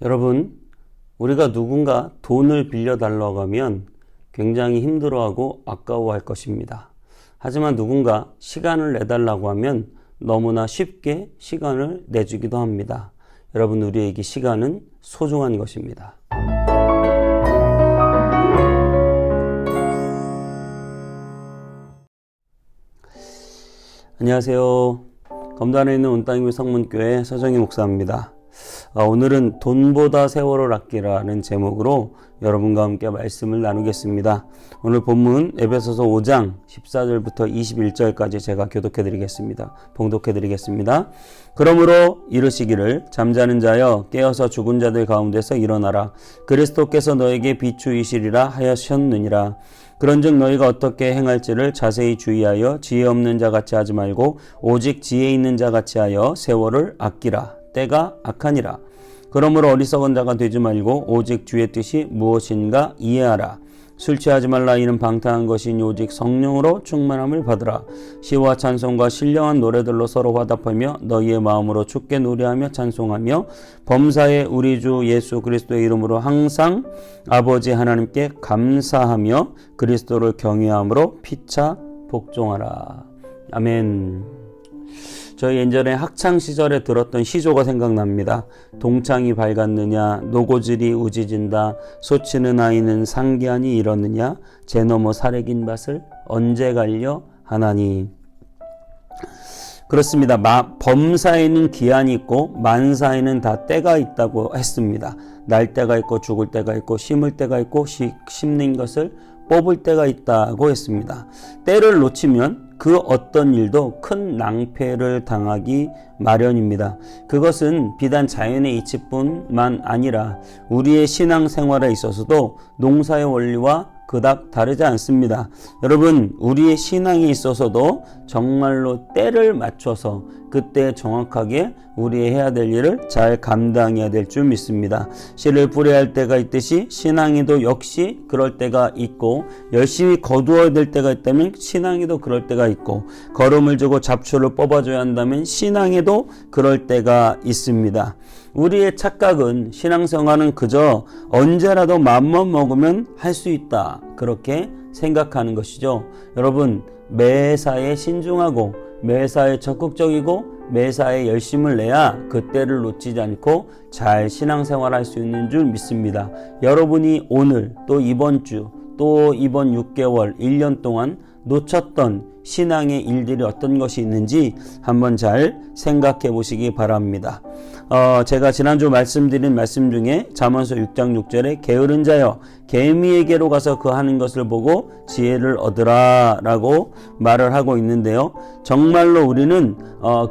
여러분, 우리가 누군가 돈을 빌려달라고 하면 굉장히 힘들어하고 아까워할 것입니다. 하지만 누군가 시간을 내달라고 하면 너무나 쉽게 시간을 내주기도 합니다. 여러분, 우리에게 시간은 소중한 것입니다. 안녕하세요. 검단에 있는 온땅이교 성문교회 서정희 목사입니다. 오늘은 돈보다 세월을 아끼라는 제목으로 여러분과 함께 말씀을 나누겠습니다. 오늘 본문 에베소서 5장 14절부터 21절까지 제가 봉독해 드리겠습니다. 그러므로 이르시기를 잠자는 자여 깨어서 죽은 자들 가운데서 일어나라. 그리스도께서 너에게 비추이시리라 하셨느니라. 그런즉 너희가 어떻게 행할지를 자세히 주의하여 지혜 없는 자같이 하지 말고 오직 지혜 있는 자같이 하여 세월을 아끼라. 때가 악하니라. 그러므로 어리석은 자가 되지 말고 오직 주의 뜻이 무엇인가 이해하라. 술 취하지 말라. 이는 방탕한 것이니 오직 성령으로 충만함을 받으라. 시와 찬송과 신령한 노래들로 서로 화답하며 너희의 마음으로 주께 노래하며 찬송하며 범사에 우리 주 예수 그리스도의 이름으로 항상 아버지 하나님께 감사하며 그리스도를 경외함으로 피차 복종하라. 아멘. 저희 예전에 학창시절에 들었던 시조가 생각납니다. 동창이 밝았느냐, 노고질이 우지진다, 소치는 아이는 상기하니 이러느냐, 제 넘어 사래긴 밭을 언제 갈려 하나니. 그렇습니다. 범사에는 기한이 있고 만사에는 다 때가 있다고 했습니다. 날 때가 있고 죽을 때가 있고 심을 때가 있고 심는 것을 뽑을 때가 있다고 했습니다. 때를 놓치면 그 어떤 일도 큰 낭패를 당하기 마련입니다. 그것은 비단 자연의 이치뿐만 아니라 우리의 신앙생활에 있어서도 농사의 원리와 그닥 다르지 않습니다. 여러분, 우리의 신앙에 있어서도 정말로 때를 맞춰서 그때 정확하게 우리 해야 될 일을 잘 감당해야 될 줄 믿습니다. 씨를 뿌려야 할 때가 있듯이 신앙에도 역시 그럴 때가 있고, 열심히 거두어야 될 때가 있다면 신앙에도 그럴 때가 있고, 거름을 주고 잡초를 뽑아줘야 한다면 신앙에도 그럴 때가 있습니다. 우리의 착각은 신앙생활은 그저 언제라도 마음만 먹으면 할 수 있다, 그렇게 생각하는 것이죠. 여러분, 매사에 신중하고 매사에 적극적이고 매사에 열심을 내야 그때를 놓치지 않고 잘 신앙생활할 수 있는 줄 믿습니다. 여러분이 오늘 또 이번 주 또 이번 6개월 1년 동안 놓쳤던 신앙의 일들이 어떤 것이 있는지 한번 잘 생각해 보시기 바랍니다. 제가 지난주 말씀드린 말씀 중에 잠언서 6장 6절에 게으른 자여 개미에게로 가서 그 하는 것을 보고 지혜를 얻으라 라고 말을 하고 있는데요. 정말로 우리는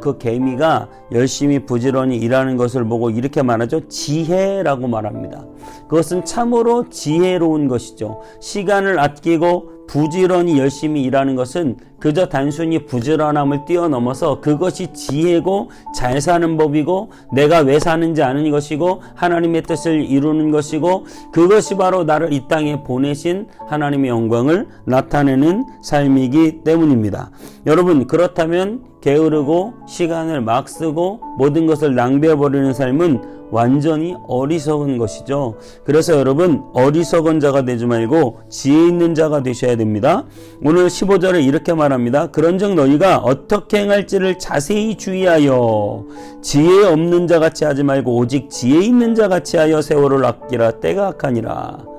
그 개미가 열심히 부지런히 일하는 것을 보고 이렇게 말하죠. 지혜라고 말합니다. 그것은 참으로 지혜로운 것이죠. 시간을 아끼고 부지런히 열심히 일하는 것은 그저 단순히 부지런함을 뛰어넘어서 그것이 지혜고 잘 사는 법이고 내가 왜 사는지 아는 것이고 하나님의 뜻을 이루는 것이고 그것이 바로 나를 이 땅에 보내신 하나님의 영광을 나타내는 삶이기 때문입니다. 여러분, 그렇다면 게으르고 시간을 막 쓰고 모든 것을 낭비해버리는 삶은 완전히 어리석은 것이죠. 그래서 여러분, 어리석은 자가 되지 말고 지혜 있는 자가 되셔야 됩니다. 오늘 15절에 이렇게 말합니다. 그런즉 너희가 어떻게 행할지를 자세히 주의하여 지혜 없는 자같이 하지 말고 오직 지혜 있는 자같이 하여 세월을 아끼라. 때가 악하니라.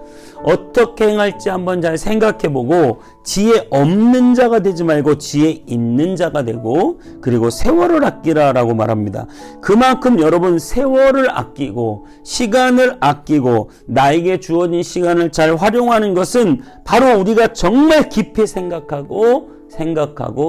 어떻게 행할지 한번 잘 생각해보고 지혜 없는 자가 되지 말고 지혜 있는 자가 되고 그리고 세월을 아끼라 라고 말합니다. 그만큼 여러분, 세월을 아끼고 시간을 아끼고 나에게 주어진 시간을 잘 활용하는 것은 바로 우리가 정말 깊이 생각하고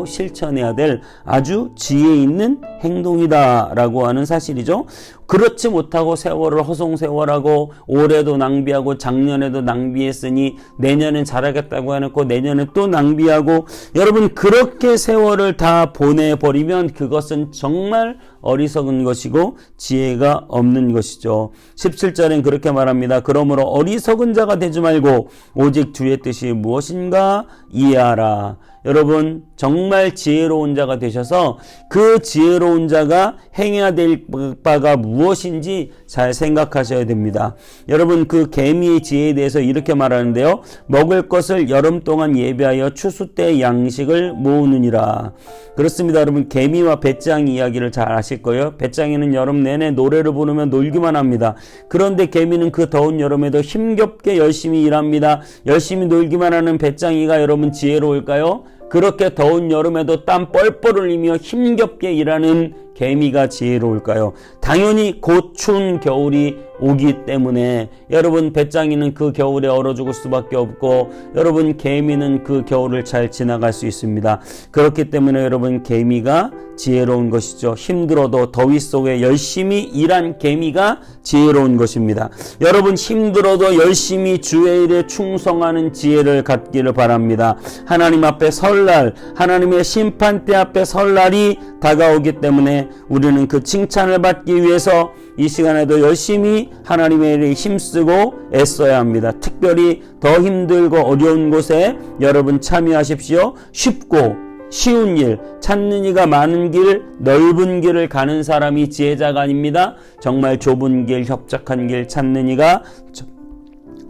실천해야 될 아주 지혜 있는 행동이다 라고 하는 사실이죠. 그렇지 못하고 세월을 허송세월하고 올해도 낭비하고 작년에도 낭비했으니 내년엔 잘하겠다고 해놓고 내년에 또 낭비하고, 여러분, 그렇게 세월을 다 보내버리면 그것은 정말 어리석은 것이고 지혜가 없는 것이죠. 17절엔 그렇게 말합니다. 그러므로 어리석은 자가 되지 말고 오직 주의 뜻이 무엇인가 이해하라. 여러분 정말 지혜로운 자가 되셔서 그 지혜로운 자가 행해야 될 바가 무엇인지 잘 생각하셔야 됩니다. 여러분 그 개미의 지혜에 대해서 이렇게 말하는데요. 먹을 것을 여름 동안 예비하여 추수 때 양식을 모으느니라. 그렇습니다. 여러분 개미와 배짱 이야기를 잘 아실 거예요. 배짱이는 여름 내내 노래를 부르며 놀기만 합니다. 그런데 개미는 그 더운 여름에도 힘겹게 열심히 일합니다. 열심히 놀기만 하는 배짱이가 여러분 지혜로울까요? 그렇게 더운 여름에도 땀 뻘뻘 흘리며 힘겹게 일하는 개미가 지혜로울까요? 당연히 곧 추운 겨울이 오기 때문에 여러분 배짱이는 그 겨울에 얼어 죽을 수밖에 없고 여러분 개미는 그 겨울을 잘 지나갈 수 있습니다. 그렇기 때문에 여러분 개미가 지혜로운 것이죠. 힘들어도 더위 속에 열심히 일한 개미가 지혜로운 것입니다. 여러분 힘들어도 열심히 주의 일에 충성하는 지혜를 갖기를 바랍니다. 하나님 앞에 설날, 하나님의 심판대 앞에 설날이 다가오기 때문에 우리는 그 칭찬을 받기 위해서 이 시간에도 열심히 하나님의 일에 힘쓰고 애써야 합니다. 특별히 더 힘들고 어려운 곳에 여러분 참여하십시오. 쉽고 쉬운 일, 찾는 이가 많은 길, 넓은 길을 가는 사람이 지혜자가 아닙니다. 정말 좁은 길, 협착한 길 찾는 이가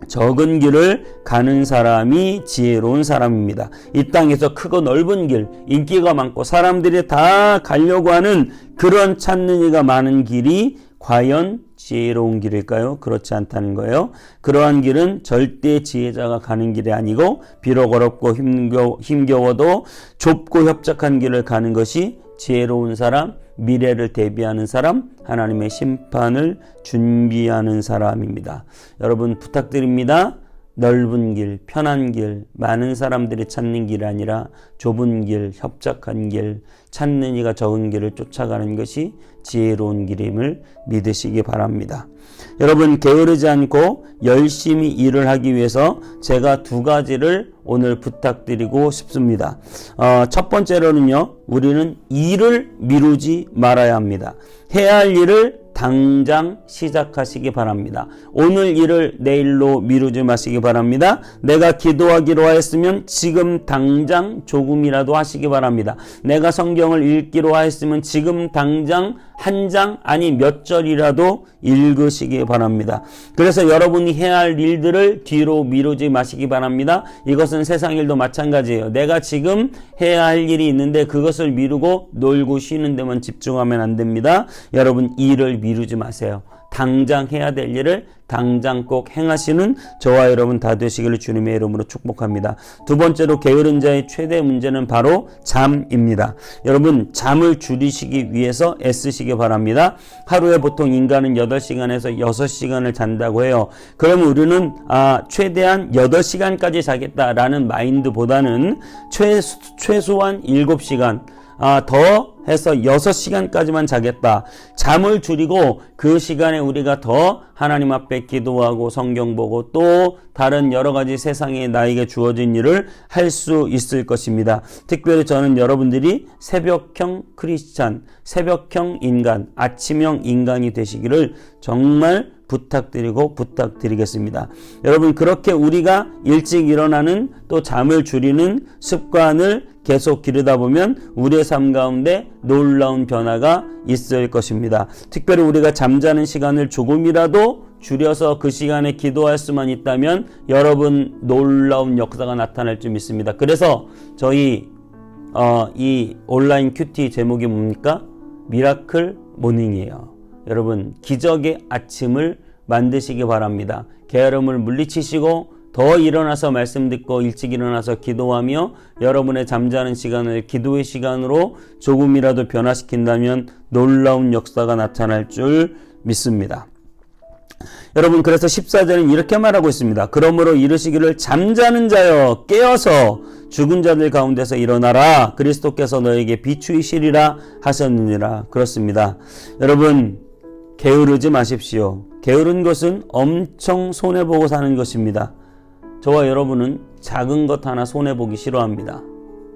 적은 길을 가는 사람이 지혜로운 사람입니다. 이 땅에서 크고 넓은 길, 인기가 많고 사람들이 다 가려고 하는 그런 찾는 이가 많은 길이 과연 지혜로운 길일까요? 그렇지 않다는 거예요. 그러한 길은 절대 지혜자가 가는 길이 아니고 비록 어렵고 힘겨워도 좁고 협착한 길을 가는 것이 지혜로운 사람, 미래를 대비하는 사람, 하나님의 심판을 준비하는 사람입니다. 여러분 부탁드립니다. 넓은 길, 편한 길, 많은 사람들이 찾는 길이 아니라 좁은 길, 협착한 길, 찾는 이가 적은 길을 쫓아가는 것이 지혜로운 길임을 믿으시기 바랍니다. 여러분 게으르지 않고 열심히 일을 하기 위해서 제가 두 가지를 오늘 부탁드리고 싶습니다. 첫 번째로는요, 우리는 일을 미루지 말아야 합니다. 해야 할 일을 당장 시작하시기 바랍니다. 오늘 일을 내일로 미루지 마시기 바랍니다. 내가 기도하기로 하였으면 지금 당장 조금이라도 하시기 바랍니다. 내가 성경을 읽기로 하였으면 지금 당장 한 장 아니 몇 절이라도 읽으시기 바랍니다. 그래서 여러분이 해야 할 일들을 뒤로 미루지 마시기 바랍니다. 이것은 세상 일도 마찬가지예요. 내가 지금 해야 할 일이 있는데 그것을 미루고 놀고 쉬는 데만 집중하면 안 됩니다. 여러분 일을 미루지 마세요. 당장 해야 될 일을 당장 꼭 행하시는 저와 여러분 다 되시기를 주님의 이름으로 축복합니다. 두 번째로 게으른 자의 최대 문제는 바로 잠입니다. 여러분 잠을 줄이시기 위해서 애쓰시기 바랍니다. 하루에 보통 인간은 8시간에서 6시간을 잔다고 해요. 그러면 우리는 최대한 8시간까지 자겠다라는 마인드보다는 최소한 7시간 더 해서 6시간까지만 자겠다. 잠을 줄이고 그 시간에 우리가 더 하나님 앞에 기도하고 성경 보고 또 다른 여러 가지 세상에 나에게 주어진 일을 할 수 있을 것입니다. 특별히 저는 여러분들이 새벽형 크리스찬, 새벽형 인간, 아침형 인간이 되시기를 정말 부탁드리겠습니다. 여러분 그렇게 우리가 일찍 일어나는 또 잠을 줄이는 습관을 계속 기르다 보면 우리의 삶 가운데 놀라운 변화가 있을 것입니다. 특별히 우리가 잠자는 시간을 조금이라도 줄여서 그 시간에 기도할 수만 있다면 여러분 놀라운 역사가 나타날 줄 믿습니다. 그래서 저희 이 온라인 큐티 제목이 뭡니까? 미라클 모닝이에요. 여러분 기적의 아침을 만드시기 바랍니다. 게으름을 물리치시고 더 일어나서 말씀 듣고 일찍 일어나서 기도하며 여러분의 잠자는 시간을 기도의 시간으로 조금이라도 변화시킨다면 놀라운 역사가 나타날 줄 믿습니다. 여러분 그래서 14절은 이렇게 말하고 있습니다. 그러므로 이르시기를 잠자는 자여 깨어서 죽은 자들 가운데서 일어나라. 그리스도께서 너에게 비추이시리라 하셨느니라. 그렇습니다. 여러분 게으르지 마십시오. 게으른 것은 엄청 손해보고 사는 것입니다. 저와 여러분은 작은 것 하나 손해보기 싫어합니다.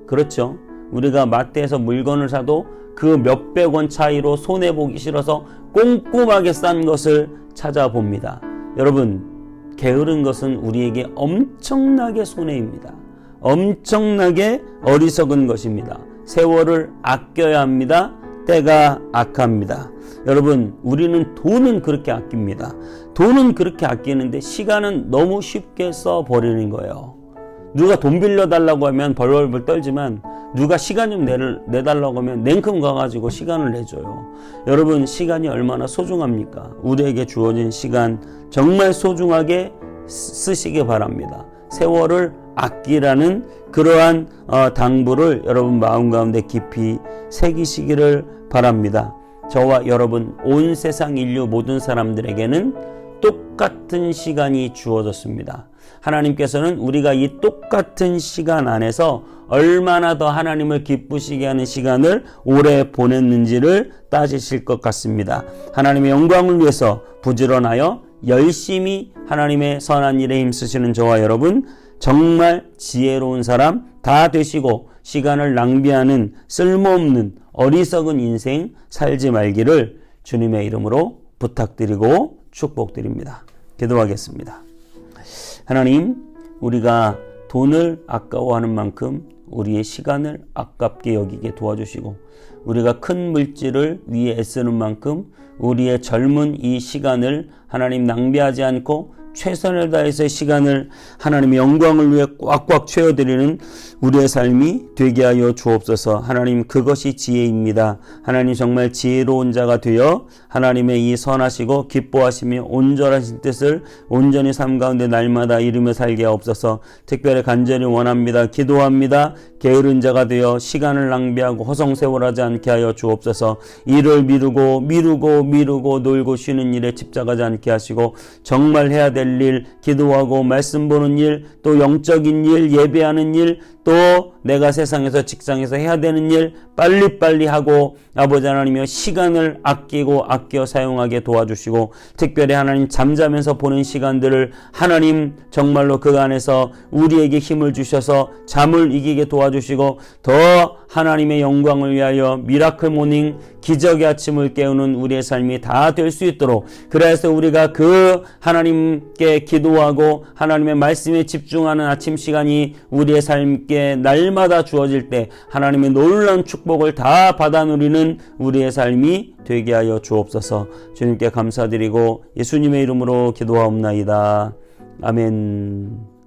그렇죠? 우리가 마트에서 물건을 사도 그 몇백 원 차이로 손해보기 싫어서 꼼꼼하게 싼 것을 찾아봅니다. 여러분, 게으른 것은 우리에게 엄청나게 손해입니다. 엄청나게 어리석은 것입니다. 세월을 아껴야 합니다. 때가 악합니다. 여러분, 우리는 돈은 그렇게 아낍니다. 돈은 그렇게 아끼는데 시간은 너무 쉽게 써버리는 거예요. 누가 돈 빌려달라고 하면 벌벌벌 떨지만 누가 시간 좀 내달라고 하면 냉큼 가가지고 시간을 내줘요. 여러분, 시간이 얼마나 소중합니까? 우리에게 주어진 시간 정말 소중하게 쓰시기 바랍니다. 세월을 아끼라는 그러한 당부를 여러분 마음 가운데 깊이 새기시기를 바랍니다. 저와 여러분, 온 세상 인류 모든 사람들에게는 똑같은 시간이 주어졌습니다. 하나님께서는 우리가 이 똑같은 시간 안에서 얼마나 더 하나님을 기쁘시게 하는 시간을 오래 보냈는지를 따지실 것 같습니다. 하나님의 영광을 위해서 부지런하여 열심히 하나님의 선한 일에 힘쓰시는 저와 여러분, 정말 지혜로운 사람 다 되시고 시간을 낭비하는 쓸모없는 어리석은 인생 살지 말기를 주님의 이름으로 부탁드리고 축복드립니다. 기도하겠습니다. 하나님, 우리가 돈을 아까워하는 만큼 우리의 시간을 아깝게 여기게 도와주시고, 우리가 큰 물질을 위해 애쓰는 만큼 우리의 젊은 이 시간을 하나님 낭비하지 않고 최선을 다해서 시간을 하나님의 영광을 위해 꽉꽉 채워드리는 우리의 삶이 되게 하여 주옵소서. 하나님, 그것이 지혜입니다. 하나님, 정말 지혜로운 자가 되어 하나님의 이 선하시고 기뻐하시며 온전하신 뜻을 온전히 삶 가운데 날마다 이루며 살게 하옵소서. 특별히 간절히 원합니다. 기도합니다. 게으른 자가 되어 시간을 낭비하고 허송세월하지 않게 하여 주옵소서. 일을 미루고 놀고 쉬는 일에 집착하지 않게 하시고, 정말 해야 될 일, 기도하고 말씀 보는 일, 또 영적인 일, 예배하는 일, 또 내가 세상에서 직장에서 해야 되는 일 빨리빨리 하고 아버지 하나님이여 시간을 아껴 사용하게 도와주시고, 특별히 하나님 잠자면서 보는 시간들을 하나님 정말로 그 안에서 우리에게 힘을 주셔서 잠을 이기게 도와주시고, 더 하나님의 영광을 위하여 미라클 모닝 기적의 아침을 깨우는 우리의 삶이 다 될 수 있도록, 그래서 우리가 그 하나님께 기도하고 하나님의 말씀에 집중하는 아침 시간이 우리의 삶께 날마다 주어질 때 하나님의 놀라운 축복을 다 받아 누리는 우리의 삶이 되게 하여 주옵소서. 주님께 감사드리고 예수님의 이름으로 기도하옵나이다. 아멘.